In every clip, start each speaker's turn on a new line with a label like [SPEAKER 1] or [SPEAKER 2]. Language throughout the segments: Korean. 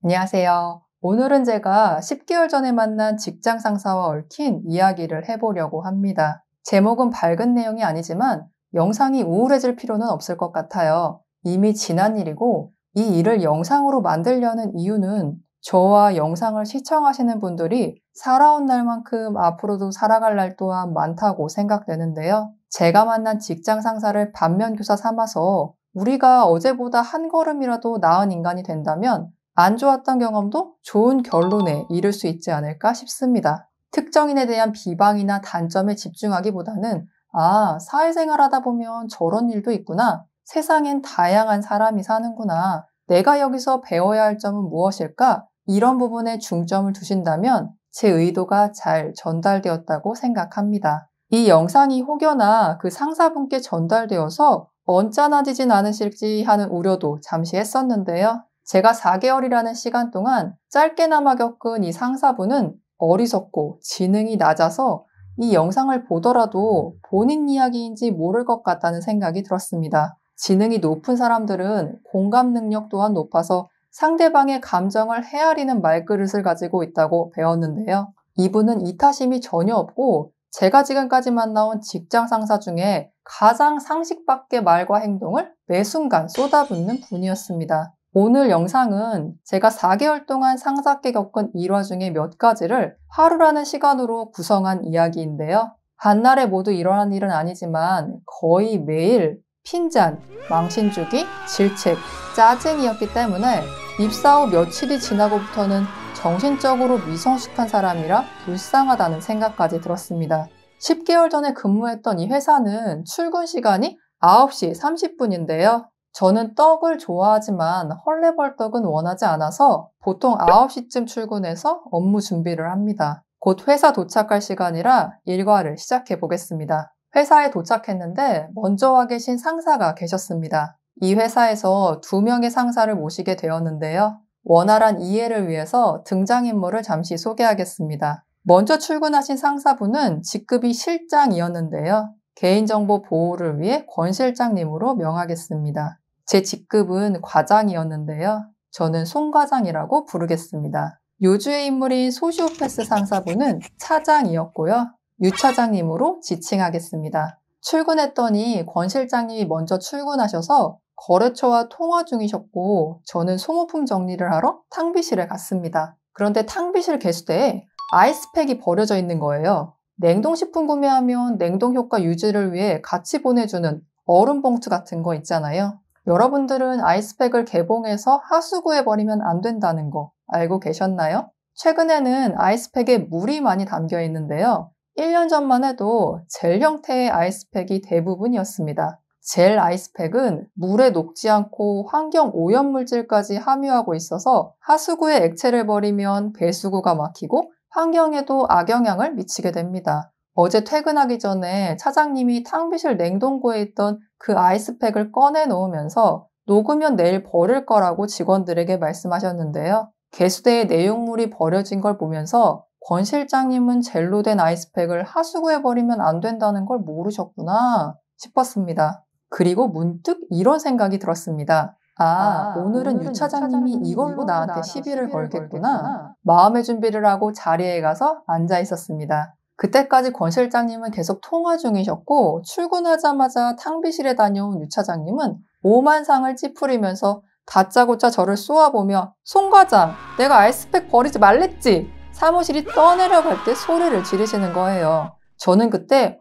[SPEAKER 1] 안녕하세요. 오늘은 제가 10개월 전에 만난 직장 상사와 얽힌 이야기를 해보려고 합니다. 제목은 밝은 내용이 아니지만 영상이 우울해질 필요는 없을 것 같아요. 이미 지난 일이고 이 일을 영상으로 만들려는 이유는 저와 영상을 시청하시는 분들이 살아온 날만큼 앞으로도 살아갈 날 또한 많다고 생각되는데요. 제가 만난 직장 상사를 반면교사 삼아서 우리가 어제보다 한 걸음이라도 나은 인간이 된다면 안 좋았던 경험도 좋은 결론에 이를 수 있지 않을까 싶습니다. 특정인에 대한 비방이나 단점에 집중하기보다는 사회생활 하다 보면 저런 일도 있구나. 세상엔 다양한 사람이 사는구나. 내가 여기서 배워야 할 점은 무엇일까? 이런 부분에 중점을 두신다면 제 의도가 잘 전달되었다고 생각합니다. 이 영상이 혹여나 그 상사분께 전달되어서 언짢아지진 않으실지 하는 우려도 잠시 했었는데요. 제가 4개월이라는 시간 동안 짧게나마 겪은 이 상사분은 어리석고 지능이 낮아서 이 영상을 보더라도 본인 이야기인지 모를 것 같다는 생각이 들었습니다. 지능이 높은 사람들은 공감 능력 또한 높아서 상대방의 감정을 헤아리는 말그릇을 가지고 있다고 배웠는데요. 이분은 이타심이 전혀 없고 제가 지금까지 만나온 직장 상사 중에 가장 상식 밖의 말과 행동을 매 순간 쏟아붓는 분이었습니다. 오늘 영상은 제가 4개월 동안 상사께 겪은 일화 중에 몇 가지를 하루라는 시간으로 구성한 이야기인데요. 한날에 모두 일어난 일은 아니지만 거의 매일 핀잔, 망신주기, 질책, 짜증이었기 때문에 입사 후 며칠이 지나고부터는 정신적으로 미성숙한 사람이라 불쌍하다는 생각까지 들었습니다. 10개월 전에 근무했던 이 회사는 출근 시간이 9시 30분인데요. 저는 떡을 좋아하지만 헐레벌떡은 원하지 않아서 보통 9시쯤 출근해서 업무 준비를 합니다. 곧 회사 도착할 시간이라 일과를 시작해 보겠습니다. 회사에 도착했는데 먼저 와 계신 상사가 계셨습니다. 이 회사에서 2명의 상사를 모시게 되었는데요. 원활한 이해를 위해서 등장인물을 잠시 소개하겠습니다. 먼저 출근하신 상사분은 직급이 실장이었는데요. 개인정보 보호를 위해 권 실장님으로 명하겠습니다. 제 직급은 과장이었는데요. 저는 송 과장이라고 부르겠습니다. 요주의 인물인 소시오패스 상사분은 차장이었고요. 유 차장님으로 지칭하겠습니다. 출근했더니 권 실장님이 먼저 출근하셔서 거래처와 통화 중이셨고 저는 소모품 정리를 하러 탕비실에 갔습니다. 그런데 탕비실 개수대에 아이스팩이 버려져 있는 거예요. 냉동식품 구매하면 냉동 효과 유지를 위해 같이 보내주는 얼음 봉투 같은 거 있잖아요. 여러분들은 아이스팩을 개봉해서 하수구에 버리면 안 된다는 거 알고 계셨나요? 최근에는 아이스팩에 물이 많이 담겨 있는데요. 1년 전만 해도 젤 형태의 아이스팩이 대부분이었습니다. 젤 아이스팩은 물에 녹지 않고 환경 오염물질까지 함유하고 있어서 하수구에 액체를 버리면 배수구가 막히고 환경에도 악영향을 미치게 됩니다. 어제 퇴근하기 전에 차장님이 탕비실 냉동고에 있던 그 아이스팩을 꺼내 놓으면서 녹으면 내일 버릴 거라고 직원들에게 말씀하셨는데요. 개수대에 내용물이 버려진 걸 보면서 권 실장님은 젤로 된 아이스팩을 하수구에 버리면 안 된다는 걸 모르셨구나 싶었습니다. 그리고 문득 이런 생각이 들었습니다. 오늘은 유 차장님이 이걸로 나한테 시비를 걸겠구나. 마음의 준비를 하고 자리에 가서 앉아 있었습니다. 그때까지 권 실장님은 계속 통화 중이셨고 출근하자마자 탕비실에 다녀온 유 차장님은 오만상을 찌푸리면서 다짜고짜 저를 쏘아보며 송 과장, 내가 아이스팩 버리지 말랬지? 사무실이 떠내려갈 때 소리를 지르시는 거예요. 저는 그때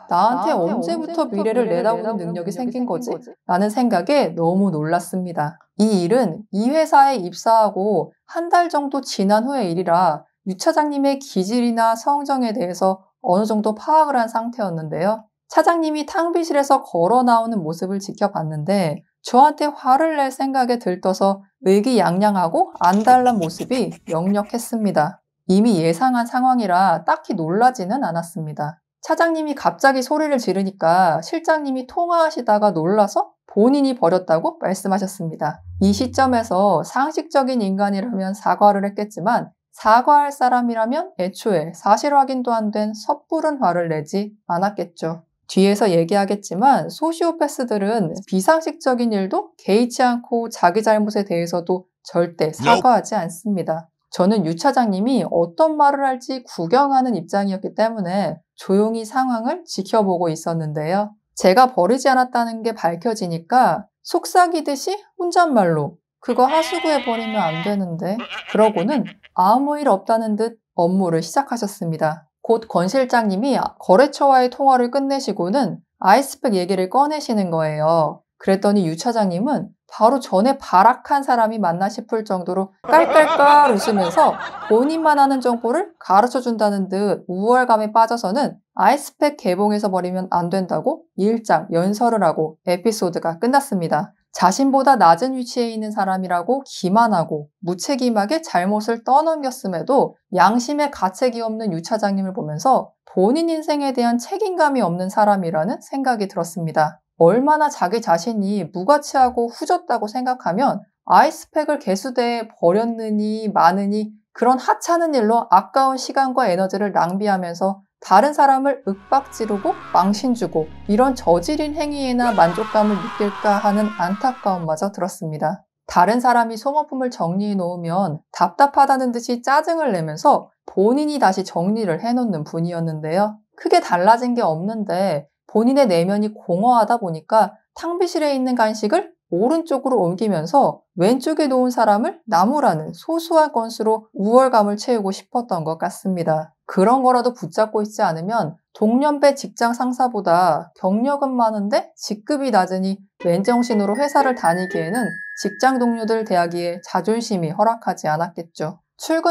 [SPEAKER 1] 나한테 언제부터 미래를 내다보는 능력이 생긴 거지? 라는 생각에 너무 놀랐습니다. 이 일은 이 회사에 입사하고 한 달 정도 지난 후의 일이라 유 차장님의 기질이나 성정에 대해서 어느 정도 파악을 한 상태였는데요. 차장님이 탕비실에서 걸어 나오는 모습을 지켜봤는데 저한테 화를 낼 생각에 들떠서 의기양양하고 안달난 모습이 역력했습니다. 이미 예상한 상황이라 딱히 놀라지는 않았습니다. 차장님이 갑자기 소리를 지르니까 실장님이 통화하시다가 놀라서 본인이 버렸다고 말씀하셨습니다. 이 시점에서 상식적인 인간이라면 사과를 했겠지만 사과할 사람이라면 애초에 사실 확인도 안 된 섣부른 화를 내지 않았겠죠. 뒤에서 얘기하겠지만 소시오패스들은 비상식적인 일도 개의치 않고 자기 잘못에 대해서도 절대 사과하지 않습니다. 저는 유 차장님이 어떤 말을 할지 구경하는 입장이었기 때문에 조용히 상황을 지켜보고 있었는데요. 제가 버리지 않았다는 게 밝혀지니까 속삭이듯이 혼잣말로 그거 하수구에 버리면 안 되는데 그러고는 아무 일 없다는 듯 업무를 시작하셨습니다. 곧 권 실장님이 거래처와의 통화를 끝내시고는 아이스팩 얘기를 꺼내시는 거예요. 그랬더니 유 차장님은 바로 전에 발악한 사람이 맞나 싶을 정도로 깔깔깔 웃으면서 본인만 아는 정보를 가르쳐준다는 듯 우월감에 빠져서는 아이스팩 개봉해서 버리면 안 된다고 일장 연설을 하고 에피소드가 끝났습니다. 자신보다 낮은 위치에 있는 사람이라고 기만하고 무책임하게 잘못을 떠넘겼음에도 양심에 가책이 없는 유 차장님을 보면서 본인 인생에 대한 책임감이 없는 사람이라는 생각이 들었습니다. 얼마나 자기 자신이 무가치하고 후졌다고 생각하면 아이스팩을 개수대에 버렸느니 마느니 그런 하찮은 일로 아까운 시간과 에너지를 낭비하면서 다른 사람을 윽박지르고 망신주고 이런 저질인 행위에나 만족감을 느낄까 하는 안타까움마저 들었습니다. 다른 사람이 소모품을 정리해 놓으면 답답하다는 듯이 짜증을 내면서 본인이 다시 정리를 해놓는 분이었는데요. 크게 달라진 게 없는데 본인의 내면이 공허하다 보니까 탕비실에 있는 간식을 오른쪽으로 옮기면서 왼쪽에 놓은 사람을 나무라는 소소한 건수로 우월감을 채우고 싶었던 것 같습니다. 그런 거라도 붙잡고 있지 않으면 동년배 직장 상사보다 경력은 많은데 직급이 낮으니 맨정신으로 회사를 다니기에는 직장 동료들 대하기에 자존심이 허락하지 않았겠죠.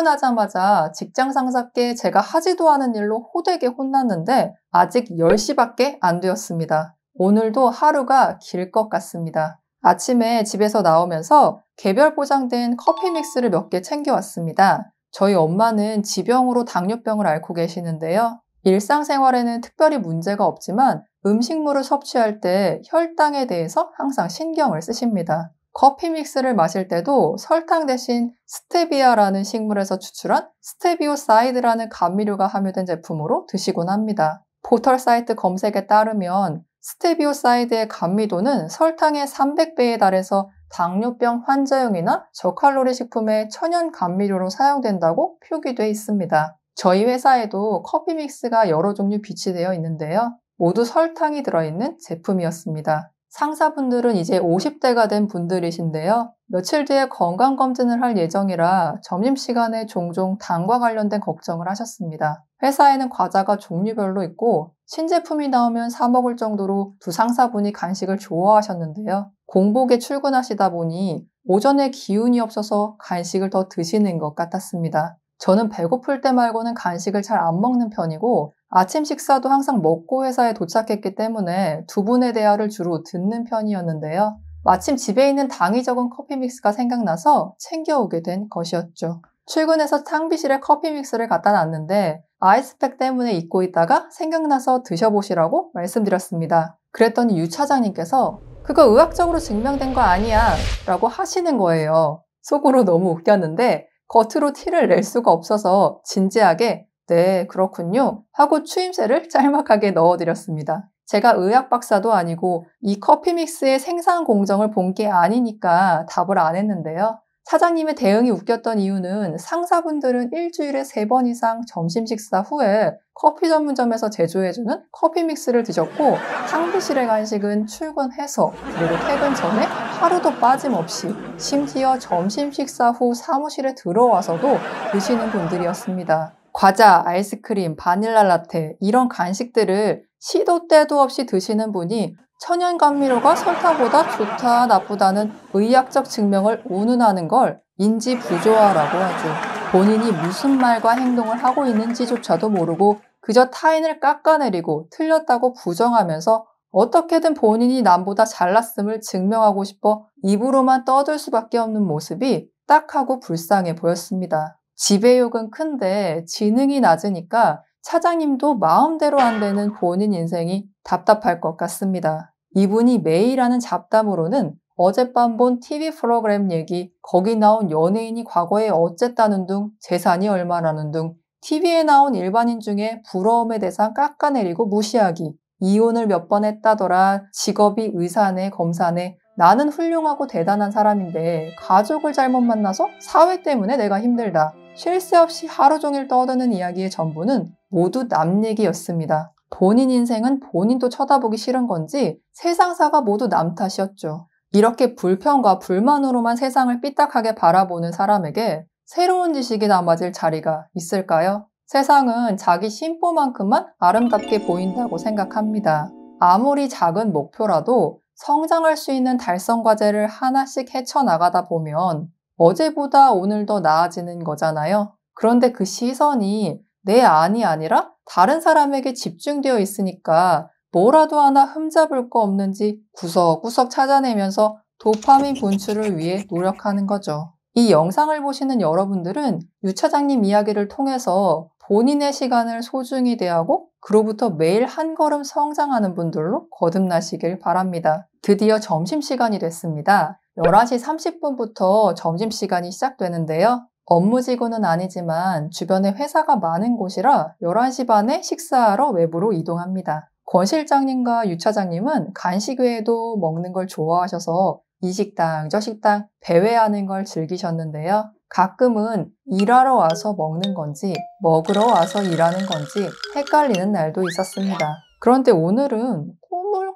[SPEAKER 1] 출근하자마자 직장 상사께 제가 하지도 않은 일로 호되게 혼났는데 아직 10시밖에 안 되었습니다. 오늘도 하루가 길 것 같습니다. 아침에 집에서 나오면서 개별 포장된 커피 믹스를 몇 개 챙겨왔습니다. 저희 엄마는 지병으로 당뇨병을 앓고 계시는데요. 일상생활에는 특별히 문제가 없지만 음식물을 섭취할 때 혈당에 대해서 항상 신경을 쓰십니다. 커피 믹스를 마실 때도 설탕 대신 스테비아라는 식물에서 추출한 스테비오사이드라는 감미료가 함유된 제품으로 드시곤 합니다. 포털 사이트 검색에 따르면 스테비오사이드의 감미도는 설탕의 300배에 달해서 당뇨병 환자용이나 저칼로리 식품의 천연 감미료로 사용된다고 표기되어 있습니다. 저희 회사에도 커피 믹스가 여러 종류 비치되어 있는데요. 모두 설탕이 들어있는 제품이었습니다. 상사분들은 이제 50대가 된 분들이신데요. 며칠 뒤에 건강검진을 할 예정이라 점심시간에 종종 당과 관련된 걱정을 하셨습니다. 회사에는 과자가 종류별로 있고 신제품이 나오면 사 먹을 정도로 두 상사분이 간식을 좋아하셨는데요. 공복에 출근하시다 보니 오전에 기운이 없어서 간식을 더 드시는 것 같았습니다. 저는 배고플 때 말고는 간식을 잘 안 먹는 편이고 아침 식사도 항상 먹고 회사에 도착했기 때문에 두 분의 대화를 주로 듣는 편이었는데요. 마침 집에 있는 당이 적은 커피 믹스가 생각나서 챙겨오게 된 것이었죠. 출근해서 탕비실에 커피 믹스를 갖다 놨는데 아이스팩 때문에 잊고 있다가 생각나서 드셔보시라고 말씀드렸습니다. 그랬더니 유 차장님께서 그거 의학적으로 증명된 거 아니야 라고 하시는 거예요. 속으로 너무 웃겼는데 겉으로 티를 낼 수가 없어서 진지하게 네, 그렇군요 하고 추임새를 짤막하게 넣어드렸습니다. 제가 의학 박사도 아니고 이 커피 믹스의 생산 공정을 본 게 아니니까 답을 안 했는데요. 사장님의 대응이 웃겼던 이유는 상사분들은 일주일에 3번 이상 점심 식사 후에 커피 전문점에서 제조해주는 커피 믹스를 드셨고 탕비실의 간식은 출근해서 그리고 퇴근 전에 하루도 빠짐없이 심지어 점심 식사 후 사무실에 들어와서도 드시는 분들이었습니다. 과자, 아이스크림, 바닐라 라테 이런 간식들을 시도 때도 없이 드시는 분이 천연 감미료가 설탕보다 좋다 나쁘다는 의학적 증명을 운운하는 걸 인지 부조화라고 하죠. 본인이 무슨 말과 행동을 하고 있는지조차도 모르고 그저 타인을 깎아내리고 틀렸다고 부정하면서 어떻게든 본인이 남보다 잘났음을 증명하고 싶어 입으로만 떠들 수밖에 없는 모습이 딱하고 불쌍해 보였습니다. 지배욕은 큰데 지능이 낮으니까 차장님도 마음대로 안 되는 본인 인생이 답답할 것 같습니다. 이분이 매일 하는 잡담으로는 어젯밤 본 TV 프로그램 얘기, 거기 나온 연예인이 과거에 어쨌다는 둥, 재산이 얼마라는 둥, TV에 나온 일반인 중에 부러움의 대상 깎아내리고 무시하기, 이혼을 몇 번 했다더라, 직업이 의사네, 검사네, 나는 훌륭하고 대단한 사람인데 가족을 잘못 만나서 사회 때문에 내가 힘들다. 쉴 새 없이 하루 종일 떠드는 이야기의 전부는 모두 남 얘기였습니다. 본인 인생은 본인도 쳐다보기 싫은 건지 세상사가 모두 남 탓이었죠. 이렇게 불평과 불만으로만 세상을 삐딱하게 바라보는 사람에게 새로운 지식이 담아질 자리가 있을까요? 세상은 자기 심보만큼만 아름답게 보인다고 생각합니다. 아무리 작은 목표라도 성장할 수 있는 달성 과제를 하나씩 헤쳐나가다 보면 어제보다 오늘 더 나아지는 거잖아요. 그런데 그 시선이 내 안이 아니라 다른 사람에게 집중되어 있으니까 뭐라도 하나 흠잡을 거 없는지 구석구석 찾아내면서 도파민 분출을 위해 노력하는 거죠. 이 영상을 보시는 여러분들은 유 차장님 이야기를 통해서 본인의 시간을 소중히 대하고 그로부터 매일 한 걸음 성장하는 분들로 거듭나시길 바랍니다. 드디어 점심시간이 됐습니다. 11시 30분부터 점심시간이 시작되는데요. 업무지구는 아니지만 주변에 회사가 많은 곳이라 11시 반에 식사하러 외부로 이동합니다. 권 실장님과 유 차장님은 간식 외에도 먹는 걸 좋아하셔서 이 식당, 저 식당 배회하는 걸 즐기셨는데요. 가끔은 일하러 와서 먹는 건지 먹으러 와서 일하는 건지 헷갈리는 날도 있었습니다. 그런데 오늘은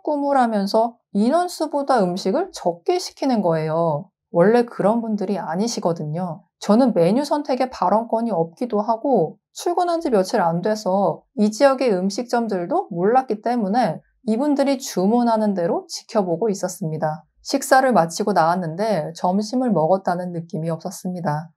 [SPEAKER 1] 꾸물꾸물하면서 인원수보다 음식을 적게 시키는 거예요. 원래 그런 분들이 아니시거든요. 저는 메뉴 선택에 발언권이 없기도 하고 출근한 지 며칠 안 돼서 이 지역의 음식점들도 몰랐기 때문에 이분들이 주문하는 대로 지켜보고 있었습니다. 식사를 마치고 나왔는데 점심을 먹었다는 느낌이 없었습니다.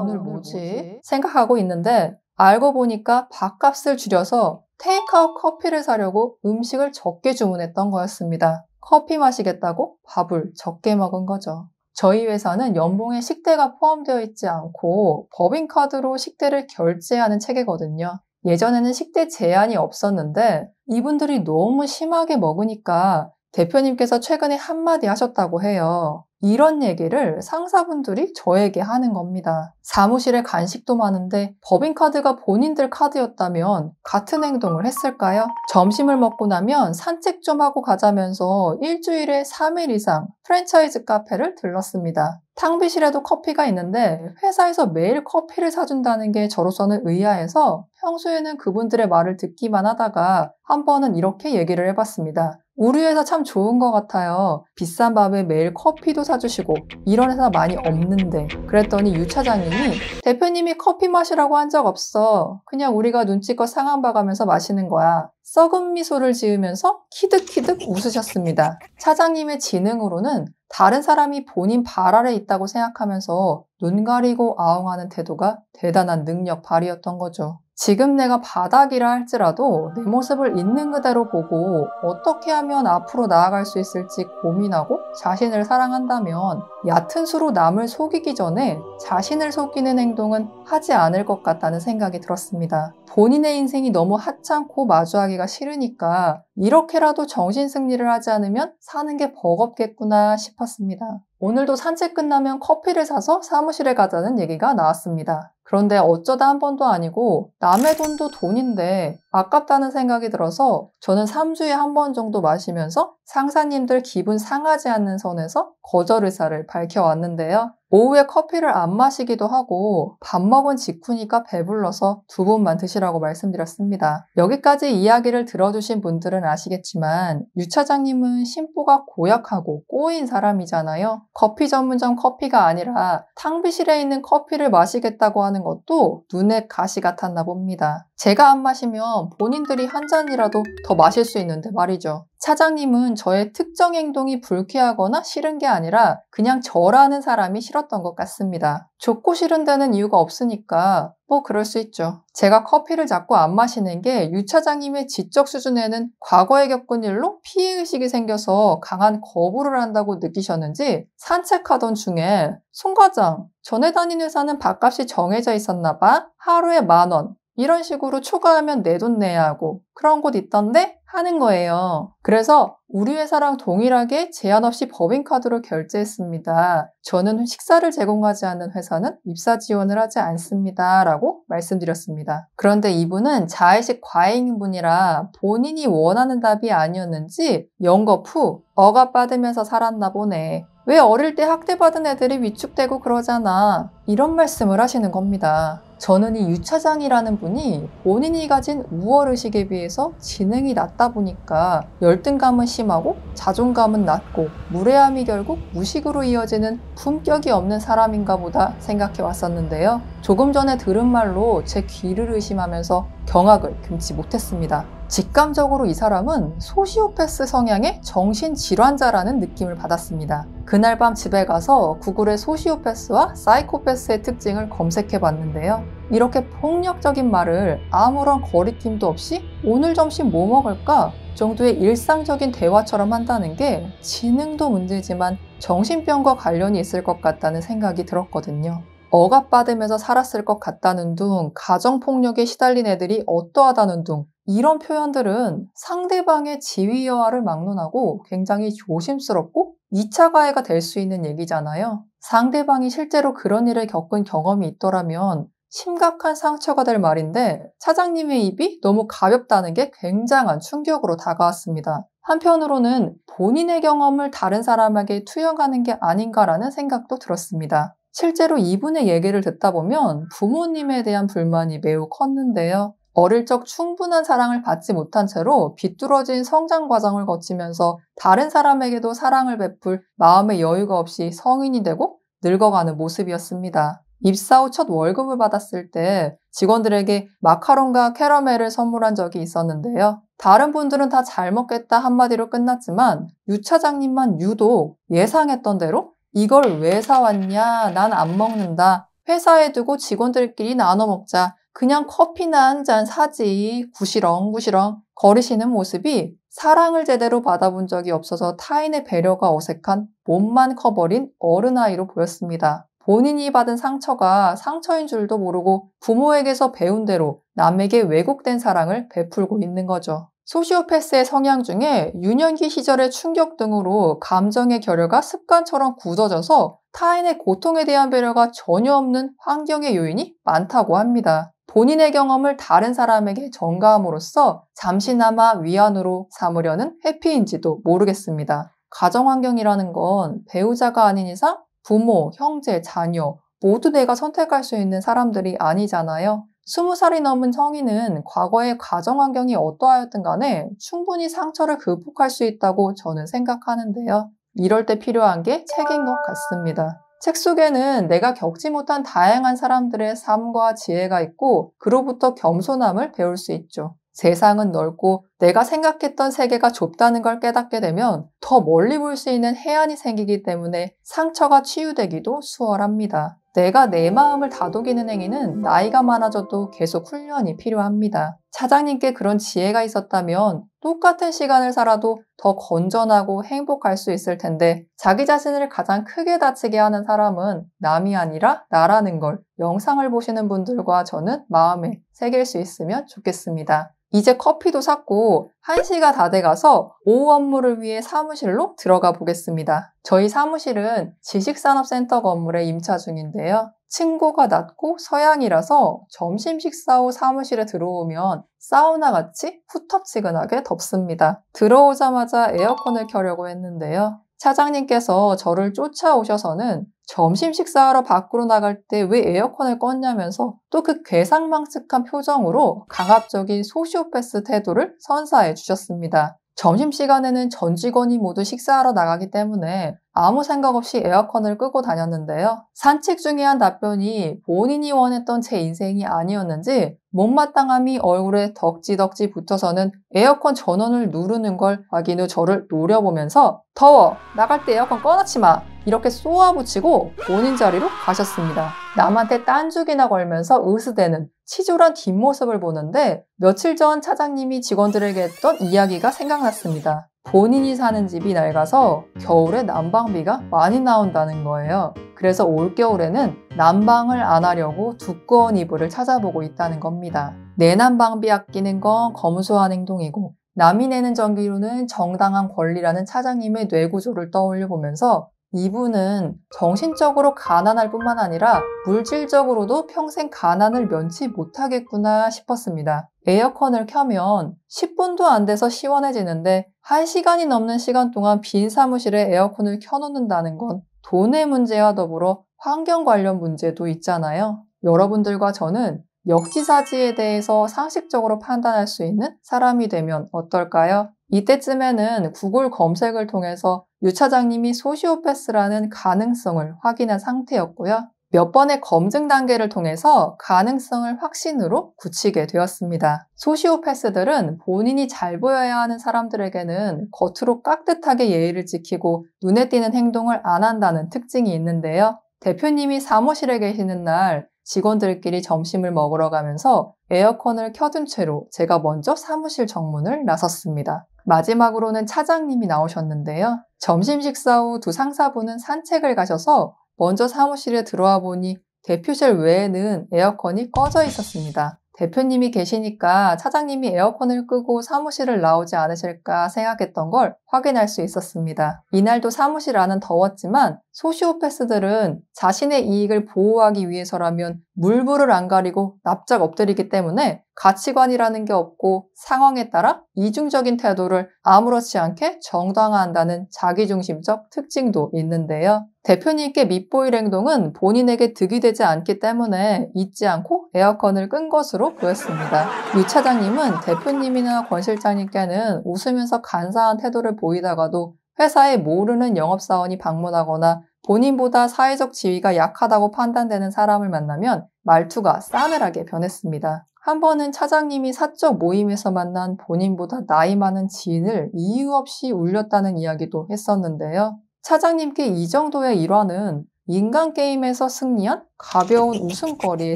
[SPEAKER 1] 오늘 뭐지? 생각하고 있는데 알고 보니까 밥값을 줄여서 테이크아웃 커피를 사려고 음식을 적게 주문했던 거였습니다. 커피 마시겠다고 밥을 적게 먹은 거죠. 저희 회사는 연봉에 식대가 포함되어 있지 않고 법인카드로 식대를 결제하는 체계거든요. 예전에는 식대 제한이 없었는데 이분들이 너무 심하게 먹으니까 대표님께서 최근에 한마디 하셨다고 해요. 이런 얘기를 상사분들이 저에게 하는 겁니다. 사무실에 간식도 많은데 법인카드가 본인들 카드였다면 같은 행동을 했을까요? 점심을 먹고 나면 산책 좀 하고 가자면서 일주일에 3일 이상 프랜차이즈 카페를 들렀습니다. 탕비실에도 커피가 있는데 회사에서 매일 커피를 사준다는 게 저로서는 의아해서 평소에는 그분들의 말을 듣기만 하다가 한 번은 이렇게 얘기를 해봤습니다. 우리 회사 참 좋은 것 같아요. 비싼 밥에 매일 커피도 사주시고 이런 회사 많이 없는데. 그랬더니 유 차장님이 대표님이 커피 마시라고 한 적 없어. 그냥 우리가 눈치껏 상황 봐가면서 마시는 거야. 썩은 미소를 지으면서 키득키득 웃으셨습니다. 차장님의 지능으로는 다른 사람이 본인 발 아래 있다고 생각하면서 눈 가리고 아웅하는 태도가 대단한 능력 발휘였던 거죠. 지금 내가 바닥이라 할지라도 내 모습을 있는 그대로 보고 어떻게 하면 앞으로 나아갈 수 있을지 고민하고 자신을 사랑한다면 얕은 수로 남을 속이기 전에 자신을 속이는 행동은 하지 않을 것 같다는 생각이 들었습니다. 본인의 인생이 너무 하찮고 마주하기가 싫으니까 이렇게라도 정신승리를 하지 않으면 사는 게 버겁겠구나 싶었습니다. 오늘도 산책 끝나면 커피를 사서 사무실에 가자는 얘기가 나왔습니다. 그런데 어쩌다 한 번도 아니고 남의 돈도 돈인데 아깝다는 생각이 들어서 저는 3주에 한 번 정도 마시면서 상사님들 기분 상하지 않는 선에서 거절 의사를 밝혀왔는데요. 오후에 커피를 안 마시기도 하고 밥 먹은 직후니까 배불러서 2번만 드시라고 말씀드렸습니다. 여기까지 이야기를 들어주신 분들은 아시겠지만 유 차장님은 심보가 고약하고 꼬인 사람이잖아요. 커피 전문점 커피가 아니라 탕비실에 있는 커피를 마시겠다고 하는 것도 눈에 가시 같았나 봅니다. 제가 안 마시면 본인들이 한 잔이라도 더 마실 수 있는데 말이죠. 차장님은 저의 특정 행동이 불쾌하거나 싫은 게 아니라 그냥 저라는 사람이 싫었던 것 같습니다. 좋고 싫은 데는 이유가 없으니까 뭐 그럴 수 있죠. 제가 커피를 자꾸 안 마시는 게 유 차장님의 지적 수준에는 과거에 겪은 일로 피해의식이 생겨서 강한 거부를 한다고 느끼셨는지 산책하던 중에 손 과장, 전에 다닌 회사는 밥값이 정해져 있었나 봐. 하루에 10,000원. 이런 식으로 초과하면 내 돈 내야 하고 그런 곳 있던데? 하는 거예요. 그래서 우리 회사랑 동일하게 제한 없이 법인카드로 결제했습니다. 저는 식사를 제공하지 않는 회사는 입사 지원을 하지 않습니다. 라고 말씀드렸습니다. 그런데 이분은 자의식 과잉인분이라 본인이 원하는 답이 아니었는지 영겁 후 억압받으면서 살았나 보네. 왜 어릴 때 학대받은 애들이 위축되고 그러잖아. 이런 말씀을 하시는 겁니다. 저는 이 유 차장이라는 분이 본인이 가진 우월의식에 비해서 지능이 낮다 보니까 열등감은 심하고 자존감은 낮고 무례함이 결국 무식으로 이어지는 품격이 없는 사람인가 보다 생각해 왔었는데요. 조금 전에 들은 말로 제 귀를 의심하면서 경악을 금치 못했습니다. 직감적으로 이 사람은 소시오패스 성향의 정신질환자라는 느낌을 받았습니다. 그날 밤 집에 가서 구글에 소시오패스와 사이코패스의 특징을 검색해 봤는데요. 이렇게 폭력적인 말을 아무런 거리낌도 없이 오늘 점심 뭐 먹을까? 정도의 일상적인 대화처럼 한다는 게 지능도 문제지만 정신병과 관련이 있을 것 같다는 생각이 들었거든요. 억압받으면서 살았을 것 같다는 둥, 가정폭력에 시달린 애들이 어떠하다는 둥, 이런 표현들은 상대방의 지위여하를 막론하고 굉장히 조심스럽고 2차 가해가 될 수 있는 얘기잖아요. 상대방이 실제로 그런 일을 겪은 경험이 있더라면 심각한 상처가 될 말인데 차장님의 입이 너무 가볍다는 게 굉장한 충격으로 다가왔습니다. 한편으로는 본인의 경험을 다른 사람에게 투영하는 게 아닌가라는 생각도 들었습니다. 실제로 이분의 얘기를 듣다 보면 부모님에 대한 불만이 매우 컸는데요. 어릴 적 충분한 사랑을 받지 못한 채로 비뚤어진 성장 과정을 거치면서 다른 사람에게도 사랑을 베풀 마음의 여유가 없이 성인이 되고 늙어가는 모습이었습니다. 입사 후 첫 월급을 받았을 때 직원들에게 마카롱과 캐러멜을 선물한 적이 있었는데요. 다른 분들은 다 잘 먹겠다 한마디로 끝났지만 유 차장님만 유독 예상했던 대로 이걸 왜 사왔냐? 난 안 먹는다. 회사에 두고 직원들끼리 나눠 먹자. 그냥 커피나 한 잔 사지. 구시렁구시렁 거리시는 모습이 사랑을 제대로 받아본 적이 없어서 타인의 배려가 어색한 몸만 커버린 어른아이로 보였습니다. 본인이 받은 상처가 상처인 줄도 모르고 부모에게서 배운 대로 남에게 왜곡된 사랑을 베풀고 있는 거죠. 소시오패스의 성향 중에 유년기 시절의 충격 등으로 감정의 결여가 습관처럼 굳어져서 타인의 고통에 대한 배려가 전혀 없는 환경의 요인이 많다고 합니다. 본인의 경험을 다른 사람에게 전가함으로써 잠시나마 위안으로 삼으려는 회피인지도 모르겠습니다. 가정환경이라는 건 배우자가 아닌 이상 부모, 형제, 자녀 모두 내가 선택할 수 있는 사람들이 아니잖아요. 20살이 넘은 성인은 과거의 가정환경이 어떠하였든 간에 충분히 상처를 극복할 수 있다고 저는 생각하는데요. 이럴 때 필요한 게 책인 것 같습니다. 책 속에는 내가 겪지 못한 다양한 사람들의 삶과 지혜가 있고 그로부터 겸손함을 배울 수 있죠. 세상은 넓고 내가 생각했던 세계가 좁다는 걸 깨닫게 되면 더 멀리 볼 수 있는 해안이 생기기 때문에 상처가 치유되기도 수월합니다. 내가 내 마음을 다독이는 행위는 나이가 많아져도 계속 훈련이 필요합니다. 차장님께 그런 지혜가 있었다면 똑같은 시간을 살아도 더 건전하고 행복할 수 있을 텐데 자기 자신을 가장 크게 다치게 하는 사람은 남이 아니라 나라는 걸 영상을 보시는 분들과 저는 마음에 새길 수 있으면 좋겠습니다. 이제 커피도 샀고 1시가 다 돼가서 오후 업무를 위해 사무실로 들어가 보겠습니다. 저희 사무실은 지식산업센터 건물에 임차 중인데요. 층고가 낮고 서양이라서 점심 식사 후 사무실에 들어오면 사우나같이 후텁지근하게 덥습니다. 들어오자마자 에어컨을 켜려고 했는데요. 차장님께서 저를 쫓아오셔서는 점심 식사하러 밖으로 나갈 때 왜 에어컨을 껐냐면서 또 그 괴상망측한 표정으로 강압적인 소시오패스 태도를 선사해 주셨습니다. 점심시간에는 전 직원이 모두 식사하러 나가기 때문에 아무 생각 없이 에어컨을 끄고 다녔는데요. 산책 중에 한 답변이 본인이 원했던 제 인생이 아니었는지 못마땅함이 얼굴에 덕지덕지 붙어서는 에어컨 전원을 누르는 걸 확인 후 저를 노려보면서 더워! 나갈 때 에어컨 꺼놓지 마! 이렇게 쏘아붙이고 본인 자리로 가셨습니다. 남한테 딴죽이나 걸면서 으스대는 치졸한 뒷모습을 보는데 며칠 전 차장님이 직원들에게 했던 이야기가 생각났습니다. 본인이 사는 집이 낡아서 겨울에 난방비가 많이 나온다는 거예요. 그래서 올겨울에는 난방을 안 하려고 두꺼운 이불을 찾아보고 있다는 겁니다. 내난방비 아끼는 건 검소한 행동이고 남이 내는 전기료는 정당한 권리라는 차장님의 뇌구조를 떠올려 보면서 이분은 정신적으로 가난할 뿐만 아니라 물질적으로도 평생 가난을 면치 못하겠구나 싶었습니다. 에어컨을 켜면 10분도 안 돼서 시원해지는데 1시간이 넘는 시간 동안 빈 사무실에 에어컨을 켜놓는다는 건 돈의 문제와 더불어 환경 관련 문제도 있잖아요. 여러분들과 저는 역지사지에 대해서 상식적으로 판단할 수 있는 사람이 되면 어떨까요? 이때쯤에는 구글 검색을 통해서 유 차장님이 소시오패스라는 가능성을 확인한 상태였고요. 몇 번의 검증 단계를 통해서 가능성을 확신으로 굳히게 되었습니다. 소시오패스들은 본인이 잘 보여야 하는 사람들에게는 겉으로 깍듯하게 예의를 지키고 눈에 띄는 행동을 안 한다는 특징이 있는데요. 대표님이 사무실에 계시는 날 직원들끼리 점심을 먹으러 가면서 에어컨을 켜둔 채로 제가 먼저 사무실 정문을 나섰습니다. 마지막으로는 차장님이 나오셨는데요. 점심 식사 후 두 상사분은 산책을 가셔서 먼저 사무실에 들어와 보니 대표실 외에는 에어컨이 꺼져 있었습니다. 대표님이 계시니까 차장님이 에어컨을 끄고 사무실을 나오지 않으실까 생각했던 걸 확인할 수 있었습니다. 이날도 사무실 안은 더웠지만 소시오패스들은 자신의 이익을 보호하기 위해서라면 물불을 안 가리고 납작 엎드리기 때문에 가치관이라는 게 없고 상황에 따라 이중적인 태도를 아무렇지 않게 정당화한다는 자기중심적 특징도 있는데요. 대표님께 밉보일 행동은 본인에게 득이 되지 않기 때문에 잊지 않고 에어컨을 끈 것으로 보였습니다. 유 차장님은 대표님이나 권 실장님께는 웃으면서 간사한 태도를 보이다가도 회사에 모르는 영업사원이 방문하거나 본인보다 사회적 지위가 약하다고 판단되는 사람을 만나면 말투가 싸늘하게 변했습니다. 한 번은 차장님이 사적 모임에서 만난 본인보다 나이 많은 지인을 이유 없이 울렸다는 이야기도 했었는데요. 차장님께 이 정도의 일화는 인간게임에서 승리한 가벼운 웃음거리에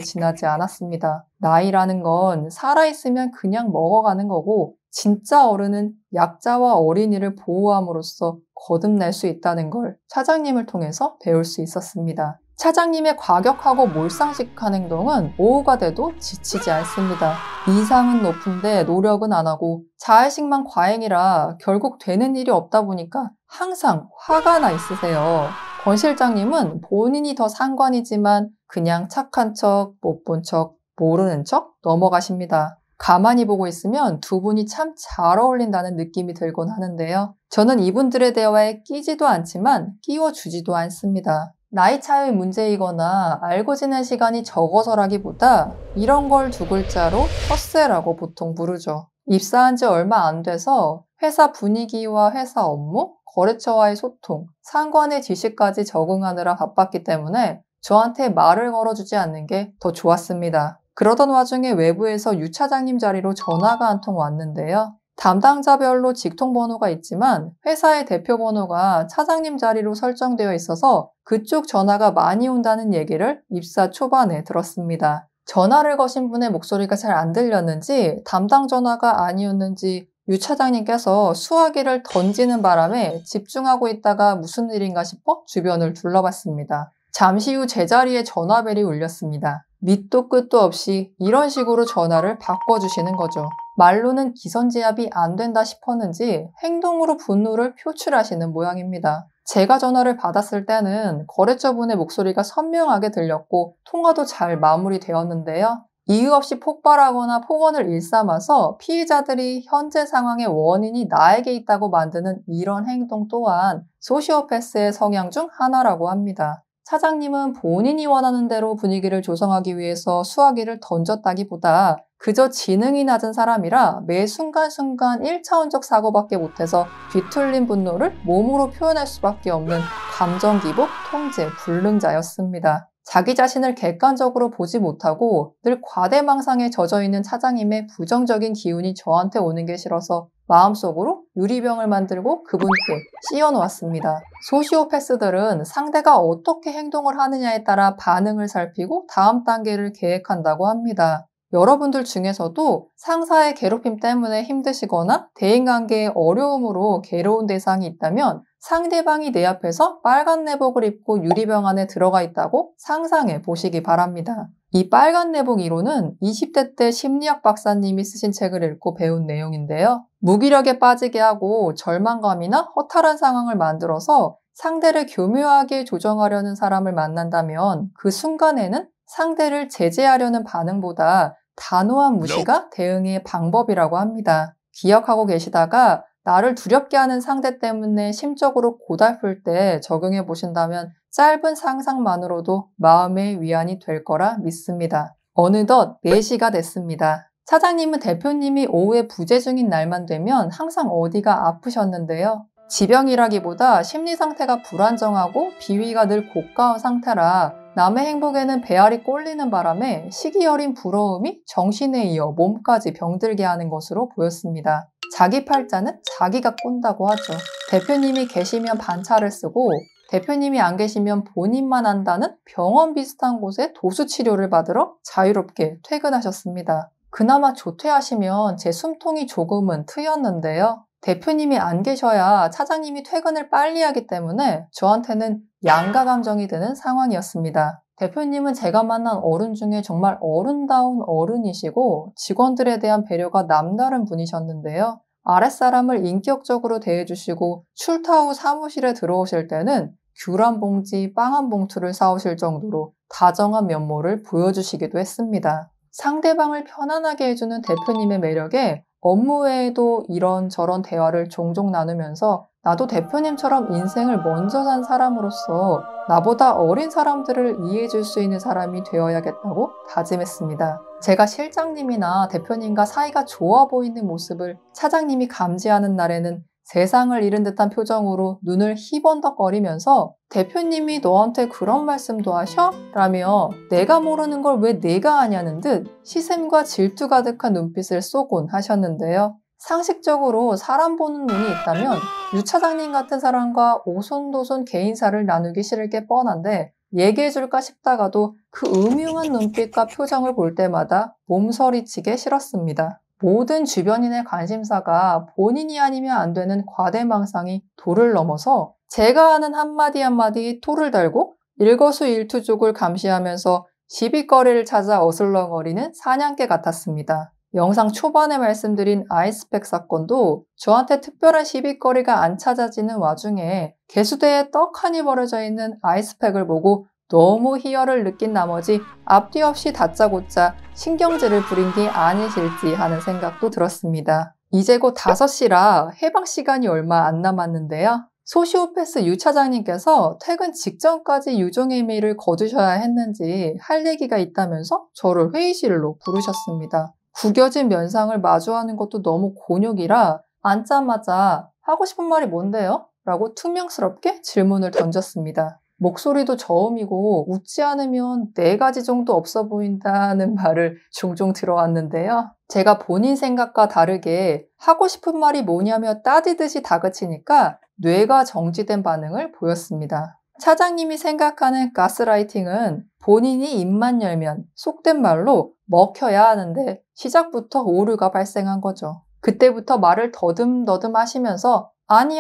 [SPEAKER 1] 지나지 않았습니다. 나이라는 건 살아있으면 그냥 먹어가는 거고 진짜 어른은 약자와 어린이를 보호함으로써 거듭날 수 있다는 걸 차장님을 통해서 배울 수 있었습니다. 차장님의 과격하고 몰상식한 행동은 오후가 돼도 지치지 않습니다. 이상은 높은데 노력은 안 하고 자의식만 과잉이라 결국 되는 일이 없다 보니까 항상 화가 나 있으세요. 권 실장님은 본인이 더 상관이지만 그냥 착한 척, 못 본 척, 모르는 척 넘어가십니다. 가만히 보고 있으면 두 분이 참 잘 어울린다는 느낌이 들곤 하는데요. 저는 이분들의 대화에 끼지도 않지만 끼워주지도 않습니다. 나이 차이의 문제이거나 알고 지낸 시간이 적어서라기보다 이런 걸 두 글자로 텃세라고 보통 부르죠. 입사한 지 얼마 안 돼서 회사 분위기와 회사 업무, 거래처와의 소통, 상관의 지시까지 적응하느라 바빴기 때문에 저한테 말을 걸어주지 않는 게 더 좋았습니다. 그러던 와중에 외부에서 유 차장님 자리로 전화가 한 통 왔는데요. 담당자별로 직통번호가 있지만 회사의 대표번호가 차장님 자리로 설정되어 있어서 그쪽 전화가 많이 온다는 얘기를 입사 초반에 들었습니다. 전화를 거신 분의 목소리가 잘 안 들렸는지 담당 전화가 아니었는지 유 차장님께서 수화기를 던지는 바람에 집중하고 있다가 무슨 일인가 싶어 주변을 둘러봤습니다. 잠시 후 제자리에 전화벨이 울렸습니다. 밑도 끝도 없이 이런 식으로 전화를 바꿔주시는 거죠. 말로는 기선제압이 안 된다 싶었는지 행동으로 분노를 표출하시는 모양입니다. 제가 전화를 받았을 때는 거래처분의 목소리가 선명하게 들렸고 통화도 잘 마무리되었는데요. 이유 없이 폭발하거나 폭언을 일삼아서 피해자들이 현재 상황의 원인이 나에게 있다고 만드는 이런 행동 또한 소시오패스의 성향 중 하나라고 합니다. 차장님은 본인이 원하는 대로 분위기를 조성하기 위해서 수화기를 던졌다기보다 그저 지능이 낮은 사람이라 매 순간순간 1차원적 사고밖에 못해서 뒤틀린 분노를 몸으로 표현할 수밖에 없는 감정기복 통제 불능자였습니다. 자기 자신을 객관적으로 보지 못하고 늘 과대망상에 젖어있는 차장님의 부정적인 기운이 저한테 오는 게 싫어서 마음속으로 유리병을 만들고 그분께 씌워놓았습니다. 소시오패스들은 상대가 어떻게 행동을 하느냐에 따라 반응을 살피고 다음 단계를 계획한다고 합니다. 여러분들 중에서도 상사의 괴롭힘 때문에 힘드시거나 대인관계의 어려움으로 괴로운 대상이 있다면 상대방이 내 앞에서 빨간 내복을 입고 유리병 안에 들어가 있다고 상상해 보시기 바랍니다. 이 빨간 내복 이론은 20대 때 심리학 박사님이 쓰신 책을 읽고 배운 내용인데요. 무기력에 빠지게 하고 절망감이나 허탈한 상황을 만들어서 상대를 교묘하게 조정하려는 사람을 만난다면 그 순간에는 상대를 제재하려는 반응보다 단호한 무시가 대응의 방법이라고 합니다. 기억하고 계시다가 나를 두렵게 하는 상대 때문에 심적으로 고달플 때 적용해 보신다면 짧은 상상만으로도 마음의 위안이 될 거라 믿습니다. 어느덧 4시가 됐습니다. 차장님은 대표님이 오후에 부재 중인 날만 되면 항상 어디가 아프셨는데요. 지병이라기보다 심리 상태가 불안정하고 비위가 늘 고가운 상태라 남의 행복에는 배알이 꼴리는 바람에 시기 어린 부러움이 정신에 이어 몸까지 병들게 하는 것으로 보였습니다. 자기 팔자는 자기가 꼰다고 하죠. 대표님이 계시면 반차를 쓰고 대표님이 안 계시면 본인만 한다는 병원 비슷한 곳에 도수 치료를 받으러 자유롭게 퇴근하셨습니다. 그나마 조퇴하시면 제 숨통이 조금은 트였는데요. 대표님이 안 계셔야 차장님이 퇴근을 빨리 하기 때문에 저한테는 양가 감정이 드는 상황이었습니다. 대표님은 제가 만난 어른 중에 정말 어른다운 어른이시고 직원들에 대한 배려가 남다른 분이셨는데요. 아랫사람을 인격적으로 대해주시고 출타 후 사무실에 들어오실 때는 귤 한 봉지, 빵 한 봉투를 사오실 정도로 다정한 면모를 보여주시기도 했습니다. 상대방을 편안하게 해주는 대표님의 매력에 업무 외에도 이런저런 대화를 종종 나누면서 나도 대표님처럼 인생을 먼저 산 사람으로서 나보다 어린 사람들을 이해해 줄 수 있는 사람이 되어야겠다고 다짐했습니다. 제가 실장님이나 대표님과 사이가 좋아 보이는 모습을 차장님이 감지하는 날에는 세상을 잃은 듯한 표정으로 눈을 희번덕거리면서 대표님이 너한테 그런 말씀도 하셔? 라며 내가 모르는 걸 왜 내가 아냐는 듯 시샘과 질투 가득한 눈빛을 쏘곤 하셨는데요. 상식적으로 사람 보는 눈이 있다면 유 차장님 같은 사람과 오손도손 개인사를 나누기 싫을 게 뻔한데 얘기해줄까 싶다가도 그 음흉한 눈빛과 표정을 볼 때마다 몸서리치게 싫었습니다. 모든 주변인의 관심사가 본인이 아니면 안 되는 과대망상이 도를 넘어서 제가 하는 한마디 한마디 토를 달고 일거수일투족을 감시하면서 시비거리를 찾아 어슬렁거리는 사냥개 같았습니다. 영상 초반에 말씀드린 아이스팩 사건도 저한테 특별한 시비거리가 안 찾아지는 와중에 개수대에 떡하니 버려져 있는 아이스팩을 보고 너무 희열을 느낀 나머지 앞뒤 없이 다짜고짜 신경질을 부린 게 아니실지 하는 생각도 들었습니다. 이제 곧 5시라 해방 시간이 얼마 안 남았는데요. 소시오패스 유 차장님께서 퇴근 직전까지 유종 이메일을 거두셔야 했는지 할 얘기가 있다면서 저를 회의실로 부르셨습니다. 구겨진 면상을 마주하는 것도 너무 곤욕이라 앉자마자 하고 싶은 말이 뭔데요? 라고 퉁명스럽게 질문을 던졌습니다. 목소리도 저음이고 웃지 않으면 4가지 정도 없어 보인다는 말을 종종 들어왔는데요. 제가 본인 생각과 다르게 하고 싶은 말이 뭐냐며 따지듯이 다그치니까 뇌가 정지된 반응을 보였습니다. 차장님이 생각하는 가스라이팅은 본인이 입만 열면 속된 말로 먹혀야 하는데 시작부터 오류가 발생한 거죠. 그때부터 말을 더듬더듬 하시면서 아니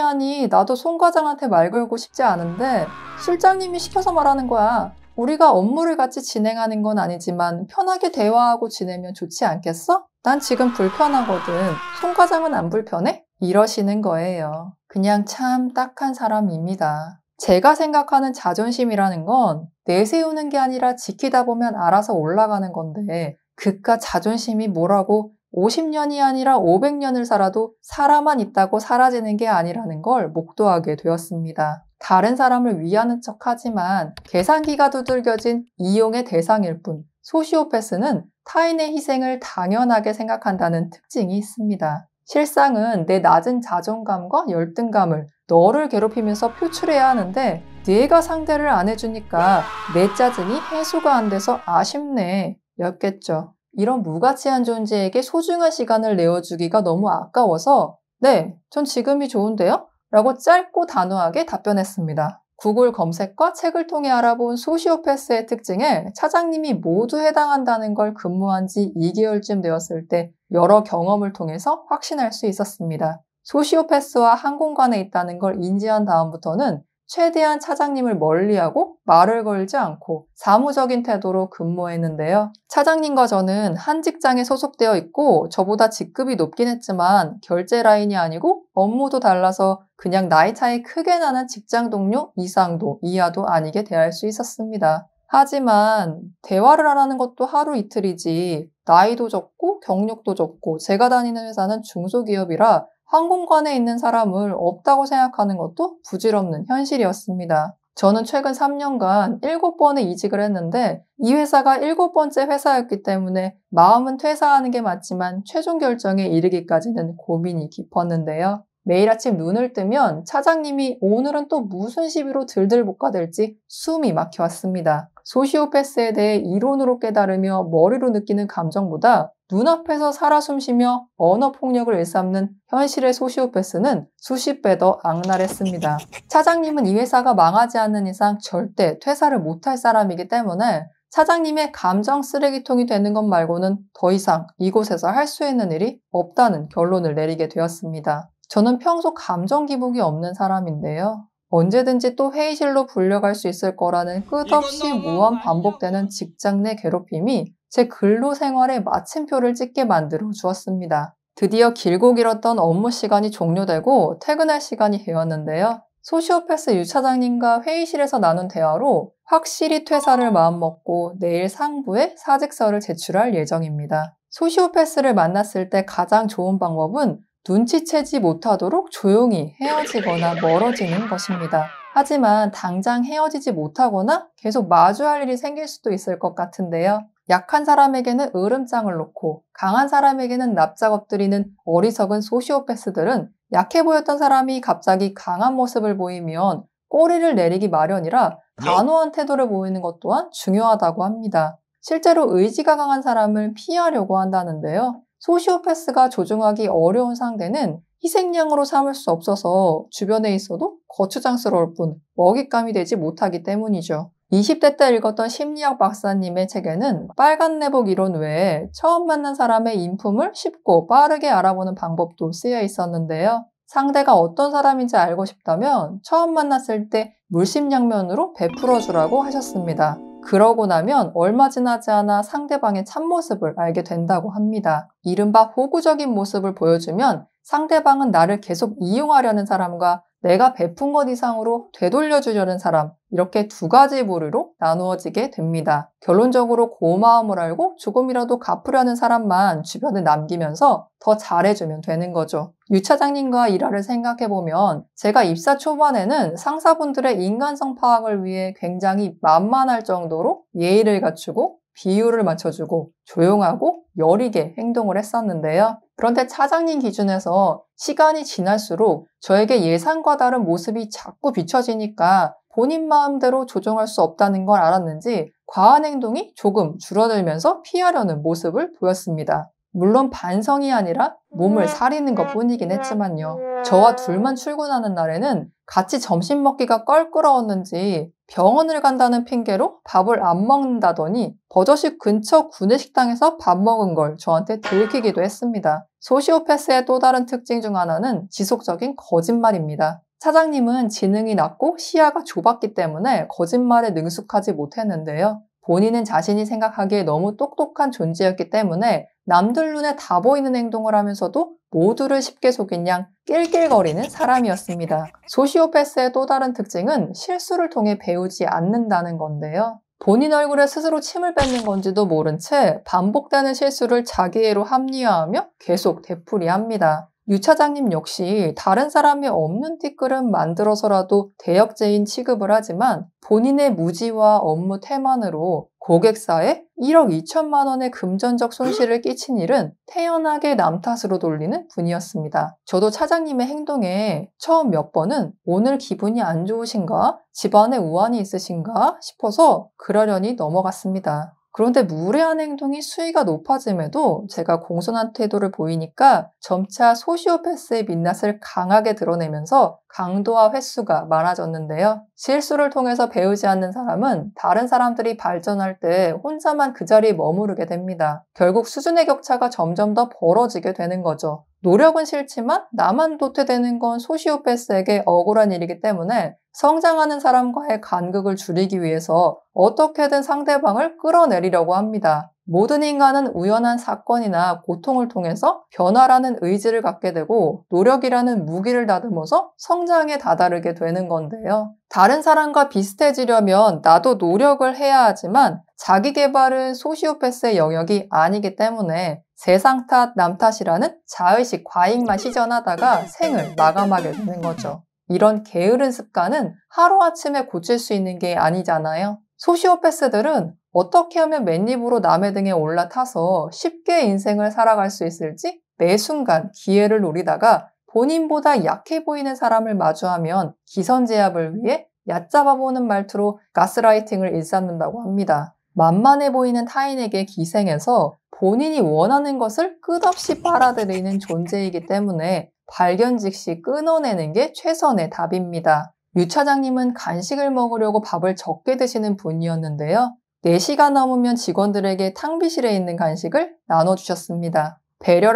[SPEAKER 1] 나도 송 과장한테 말 걸고 싶지 않은데 실장님이 시켜서 말하는 거야. 우리가 업무를 같이 진행하는 건 아니지만 편하게 대화하고 지내면 좋지 않겠어? 난 지금 불편하거든. 송 과장은 안 불편해? 이러시는 거예요. 그냥 참 딱한 사람입니다. 제가 생각하는 자존심이라는 건 내세우는 게 아니라 지키다 보면 알아서 올라가는 건데 그깟 자존심이 뭐라고 50년이 아니라 500년을 살아도 사람만 있다고 사라지는 게 아니라는 걸 목도하게 되었습니다. 다른 사람을 위하는 척하지만 계산기가 두들겨진 이용의 대상일 뿐 소시오패스는 타인의 희생을 당연하게 생각한다는 특징이 있습니다. 실상은 내 낮은 자존감과 열등감을 너를 괴롭히면서 표출해야 하는데 네가 상대를 안 해주니까 내 짜증이 해소가 안 돼서 아쉽네 였겠죠. 이런 무가치한 존재에게 소중한 시간을 내어주기가 너무 아까워서 네, 전 지금이 좋은데요? 라고 짧고 단호하게 답변했습니다. 구글 검색과 책을 통해 알아본 소시오패스의 특징에 차장님이 모두 해당한다는 걸 근무한 지 2개월쯤 되었을 때 여러 경험을 통해서 확신할 수 있었습니다. 소시오패스와 한 공간에 있다는 걸 인지한 다음부터는 최대한 차장님을 멀리하고 말을 걸지 않고 사무적인 태도로 근무했는데요. 차장님과 저는 한 직장에 소속되어 있고 저보다 직급이 높긴 했지만 결제 라인이 아니고 업무도 달라서 그냥 나이 차이 크게 나는 직장 동료 이상도 이하도 아니게 대할 수 있었습니다. 하지만 대화를 안 하는 것도 하루 이틀이지 나이도 적고 경력도 적고 제가 다니는 회사는 중소기업이라 한 공간에 있는 사람을 없다고 생각하는 것도 부질없는 현실이었습니다. 저는 최근 3년간 7번의 이직을 했는데 이 회사가 7번째 회사였기 때문에 마음은 퇴사하는 게 맞지만 최종 결정에 이르기까지는 고민이 깊었는데요. 매일 아침 눈을 뜨면 차장님이 오늘은 또 무슨 시비로 들들 볶아댈지 숨이 막혀왔습니다. 소시오패스에 대해 이론으로 깨달으며 머리로 느끼는 감정보다 눈앞에서 살아 숨쉬며 언어폭력을 일삼는 현실의 소시오패스는 수십 배 더 악랄했습니다. 차장님은 이 회사가 망하지 않는 이상 절대 퇴사를 못할 사람이기 때문에 차장님의 감정 쓰레기통이 되는 것 말고는 더 이상 이곳에서 할 수 있는 일이 없다는 결론을 내리게 되었습니다. 저는 평소 감정 기복이 없는 사람인데요. 언제든지 또 회의실로 불려갈 수 있을 거라는 끝없이 무한 반복되는 직장 내 괴롭힘이 제 근로 생활에 마침표를 찍게 만들어 주었습니다. 드디어 길고 길었던 업무 시간이 종료되고 퇴근할 시간이 되었는데요. 소시오패스 유 차장님과 회의실에서 나눈 대화로 확실히 퇴사를 마음먹고 내일 상부에 사직서를 제출할 예정입니다. 소시오패스를 만났을 때 가장 좋은 방법은 눈치채지 못하도록 조용히 헤어지거나 멀어지는 것입니다. 하지만 당장 헤어지지 못하거나 계속 마주할 일이 생길 수도 있을 것 같은데요. 약한 사람에게는 으름장을 놓고 강한 사람에게는 납작 엎드리는 어리석은 소시오패스들은 약해 보였던 사람이 갑자기 강한 모습을 보이면 꼬리를 내리기 마련이라 단호한 태도를 보이는 것 또한 중요하다고 합니다. 실제로 의지가 강한 사람을 피하려고 한다는데요. 소시오패스가 조종하기 어려운 상대는 희생양으로 삼을 수 없어서 주변에 있어도 거추장스러울 뿐 먹잇감이 되지 못하기 때문이죠. 20대 때 읽었던 심리학 박사님의 책에는 빨간 내복 이론 외에 처음 만난 사람의 인품을 쉽고 빠르게 알아보는 방법도 쓰여 있었는데요. 상대가 어떤 사람인지 알고 싶다면 처음 만났을 때 물심양면으로 베풀어 주라고 하셨습니다. 그러고 나면 얼마 지나지 않아 상대방의 참모습을 알게 된다고 합니다. 이른바 호구적인 모습을 보여주면 상대방은 나를 계속 이용하려는 사람과 내가 베푼 것 이상으로 되돌려주려는 사람, 이렇게 두 가지 부류로 나누어지게 됩니다. 결론적으로 고마움을 알고 조금이라도 갚으려는 사람만 주변에 남기면서 더 잘해주면 되는 거죠. 유 차장님과 일화를 생각해보면 제가 입사 초반에는 상사분들의 인간성 파악을 위해 굉장히 만만할 정도로 예의를 갖추고 비율을 맞춰주고 조용하고 여리게 행동을 했었는데요. 그런데 차장님 기준에서 시간이 지날수록 저에게 예상과 다른 모습이 자꾸 비춰지니까 본인 마음대로 조정할 수 없다는 걸 알았는지 과한 행동이 조금 줄어들면서 피하려는 모습을 보였습니다. 물론 반성이 아니라 몸을 사리는 것 뿐이긴 했지만요. 저와 둘만 출근하는 날에는 같이 점심 먹기가 껄끄러웠는지 병원을 간다는 핑계로 밥을 안 먹는다더니 버젓이 근처 구내식당에서 밥 먹은 걸 저한테 들키기도 했습니다. 소시오패스의 또 다른 특징 중 하나는 지속적인 거짓말입니다. 차장님은 지능이 낮고 시야가 좁았기 때문에 거짓말에 능숙하지 못했는데요. 본인은 자신이 생각하기에 너무 똑똑한 존재였기 때문에 남들 눈에 다 보이는 행동을 하면서도 모두를 쉽게 속인 양 낄낄거리는 사람이었습니다. 소시오패스의 또 다른 특징은 실수를 통해 배우지 않는다는 건데요. 본인 얼굴에 스스로 침을 뱉는 건지도 모른 채 반복되는 실수를 자기애로 합리화하며 계속 되풀이합니다. 유 차장님 역시 다른 사람이 없는 티끌은 만들어서라도 대역죄인 취급을 하지만 본인의 무지와 업무 태만으로 고객사에 1억 2천만 원의 금전적 손실을 끼친 일은 태연하게 남 탓으로 돌리는 분이었습니다. 저도 차장님의 행동에 처음 몇 번은 오늘 기분이 안 좋으신가? 집안에 우환이 있으신가? 싶어서 그러려니 넘어갔습니다. 그런데 무례한 행동이 수위가 높아짐에도 제가 공손한 태도를 보이니까 점차 소시오패스의 민낯을 강하게 드러내면서 강도와 횟수가 많아졌는데요. 실수를 통해서 배우지 않는 사람은 다른 사람들이 발전할 때 혼자만 그 자리에 머무르게 됩니다. 결국 수준의 격차가 점점 더 벌어지게 되는 거죠. 노력은 싫지만 나만 도태되는 건 소시오패스에게 억울한 일이기 때문에 성장하는 사람과의 간극을 줄이기 위해서 어떻게든 상대방을 끌어내리려고 합니다. 모든 인간은 우연한 사건이나 고통을 통해서 변화라는 의지를 갖게 되고 노력이라는 무기를 다듬어서 성장에 다다르게 되는 건데요. 다른 사람과 비슷해지려면 나도 노력을 해야 하지만 자기 개발은 소시오패스의 영역이 아니기 때문에 세상 탓, 남 탓이라는 자의식 과잉만 시전하다가 생을 마감하게 되는 거죠. 이런 게으른 습관은 하루아침에 고칠 수 있는 게 아니잖아요. 소시오패스들은 어떻게 하면 맨입으로 남의 등에 올라타서 쉽게 인생을 살아갈 수 있을지 매 순간 기회를 노리다가 본인보다 약해 보이는 사람을 마주하면 기선제압을 위해 얕잡아 보는 말투로 가스라이팅을 일삼는다고 합니다. 만만해 보이는 타인에게 기생해서 본인이 원하는 것을 끝없이 빨아들이는 존재이기 때문에 발견 즉시 끊어내는 게 최선의 답입니다. 유 차장님은 간식을 먹으려고 밥을 적게 드시는 분이었는데요. 4시가 넘으면 직원들에게 탕비실에 있는 간식을 나눠주셨습니다.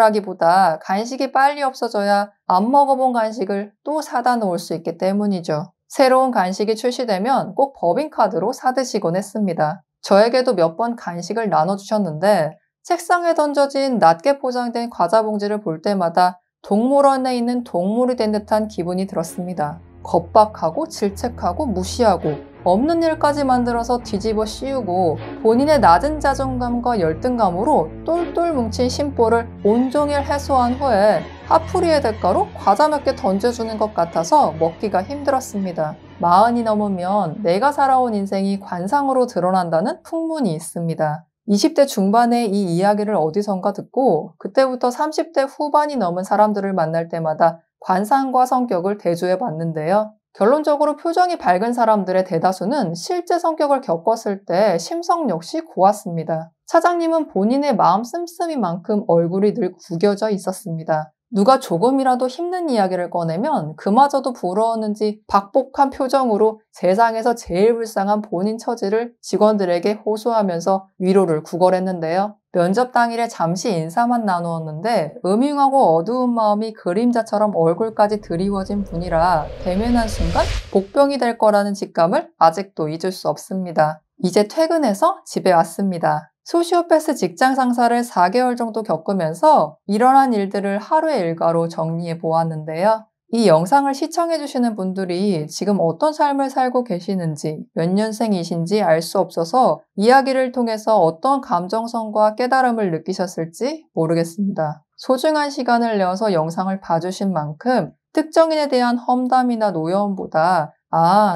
[SPEAKER 1] 배려라기보다 간식이 빨리 없어져야 안 먹어본 간식을 또 사다 놓을 수 있기 때문이죠. 새로운 간식이 출시되면 꼭 법인카드로 사드시곤 했습니다. 저에게도 몇 번 간식을 나눠주셨는데 책상에 던져진 낮게 포장된 과자 봉지를 볼 때마다 동물원에 있는 동물이 된 듯한 기분이 들었습니다. 겁박하고 질책하고 무시하고 없는 일까지 만들어서 뒤집어 씌우고 본인의 낮은 자존감과 열등감으로 똘똘 뭉친 심보를 온종일 해소한 후에 화풀이의 대가로 과자 몇 개 던져주는 것 같아서 먹기가 힘들었습니다. 40이 넘으면 내가 살아온 인생이 관상으로 드러난다는 풍문이 있습니다. 20대 중반에 이 이야기를 어디선가 듣고 그때부터 30대 후반이 넘은 사람들을 만날 때마다 관상과 성격을 대조해 봤는데요. 결론적으로 표정이 밝은 사람들의 대다수는 실제 성격을 겪었을 때 심성 역시 고왔습니다. 차장님은 본인의 마음 씀씀이만큼 얼굴이 늘 구겨져 있었습니다. 누가 조금이라도 힘든 이야기를 꺼내면 그마저도 부러웠는지 박복한 표정으로 세상에서 제일 불쌍한 본인 처지를 직원들에게 호소하면서 위로를 구걸했는데요. 면접 당일에 잠시 인사만 나누었는데 음흉하고 어두운 마음이 그림자처럼 얼굴까지 드리워진 분이라 대면한 순간 복병이 될 거라는 직감을 아직도 잊을 수 없습니다. 이제 퇴근해서 집에 왔습니다. 소시오패스 직장 상사를 4개월 정도 겪으면서 일어난 일들을 하루의 일과로 정리해 보았는데요. 이 영상을 시청해주시는 분들이 지금 어떤 삶을 살고 계시는지, 몇 년생이신지 알 수 없어서 이야기를 통해서 어떤 감정선과 깨달음을 느끼셨을지 모르겠습니다. 소중한 시간을 내어서 영상을 봐주신 만큼 특정인에 대한 험담이나 노여움보다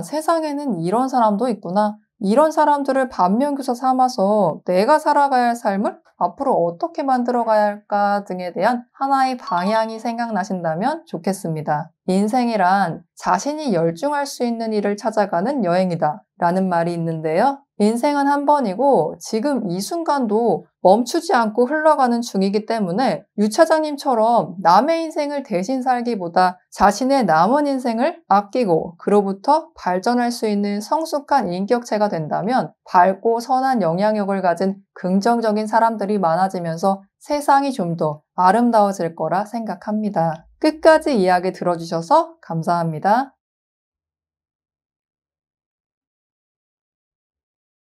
[SPEAKER 1] 세상에는 이런 사람도 있구나. 이런 사람들을 반면교사 삼아서 내가 살아가야 할 삶을 앞으로 어떻게 만들어가야 할까 등에 대한 하나의 방향이 생각나신다면 좋겠습니다. 인생이란 자신이 열중할 수 있는 일을 찾아가는 여행이다 라는 말이 있는데요. 인생은 한 번이고 지금 이 순간도 멈추지 않고 흘러가는 중이기 때문에 유 차장님처럼 남의 인생을 대신 살기보다 자신의 남은 인생을 아끼고 그로부터 발전할 수 있는 성숙한 인격체가 된다면 밝고 선한 영향력을 가진 긍정적인 사람들이 많아지면서 세상이 좀 더 아름다워질 거라 생각합니다. 끝까지 이야기 들어주셔서 감사합니다.